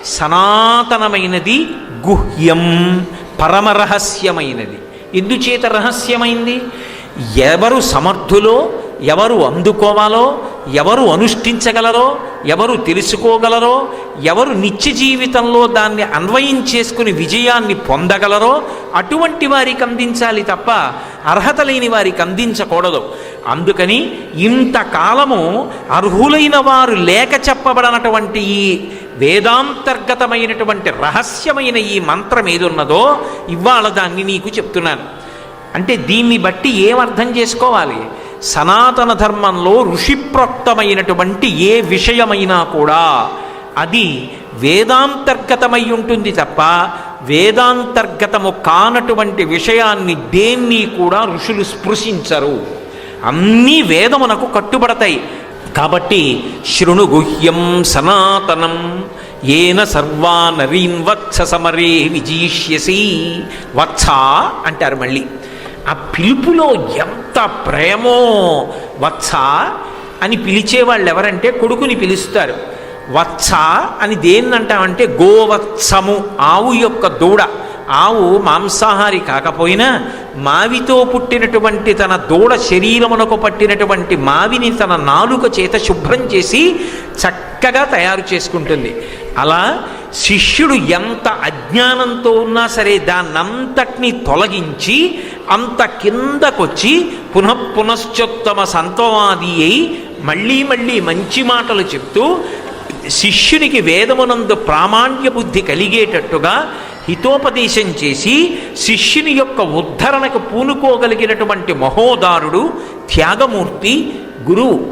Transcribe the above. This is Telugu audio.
సనాతనమైనది, గుహ్యం పరమరహస్యమైనది. ఎందుచేత రహస్యమైంది? ఎవరు సమర్థులో, ఎవరు అందుకోవాలో, ఎవరు అనుష్ఠించగలరో, ఎవరు తెలుసుకోగలరో, ఎవరు నిత్య జీవితంలో దాన్ని అన్వయం చేసుకుని విజయాన్ని పొందగలరో అటువంటి వారికి అందించాలి తప్ప అర్హత లేని వారికి అందించకూడదు. అందుకని ఇంతకాలము అర్హులైన వారు లేక చెప్పబడినటువంటి ఈ వేదాంతర్గతమైనటువంటి రహస్యమైన ఈ మంత్రం ఏదున్నదో ఇవాళ దాన్ని నీకు చెప్తున్నాను. అంటే దీన్ని బట్టి ఏమర్థం చేసుకోవాలి? సనాతన ధర్మంలో ఋషిప్రోక్తమైనటువంటి ఏ విషయమైనా కూడా అది వేదాంతర్గతమై ఉంటుంది తప్ప వేదాంతర్గతము కానటువంటి విషయాన్ని దేన్ని కూడా ఋషులు స్పృశించరు. అన్నీ వేదమునకు కట్టుబడతాయి. కాబట్టి శృణు గుహ్యం సనాతనం ఏన సర్వా నరీన్ వత్స సమరే విజీష్యసి. వత్స అంటారు మళ్ళీ. ఆ పిలుపులో ఎంత ప్రేమో! వత్స అని పిలిచేవాళ్ళు ఎవరంటే కొడుకుని పిలుస్తారు. వత్స అని దేన్నంటామంటే గోవత్సము, ఆవు యొక్క దూడ. ఆవు మాంసాహారి కాకపోయినా మావితో పుట్టినటువంటి తన దూడ శరీరమునకు పట్టినటువంటి మావిని తన నాలుక చేత శుభ్రం చేసి చక్కగా తయారు చేసుకుంటుంది. అలా శిష్యుడు ఎంత అజ్ఞానంతో ఉన్నా సరే దాన్నంతటినీ తొలగించి అంత కిందకొచ్చి పునశ్చోత్తమ సంతవాది అయి మళ్ళీ మళ్ళీ మంచి మాటలు చెప్తూ శిష్యునికి వేదమునందు ప్రామాణ్య బుద్ధి కలిగేటట్టుగా హితోపదేశం చేసి శిష్యుని యొక్క ఉద్ధరణకు పూనుకోగలిగినటువంటి మహోదారుడు త్యాగమూర్తి గురువు.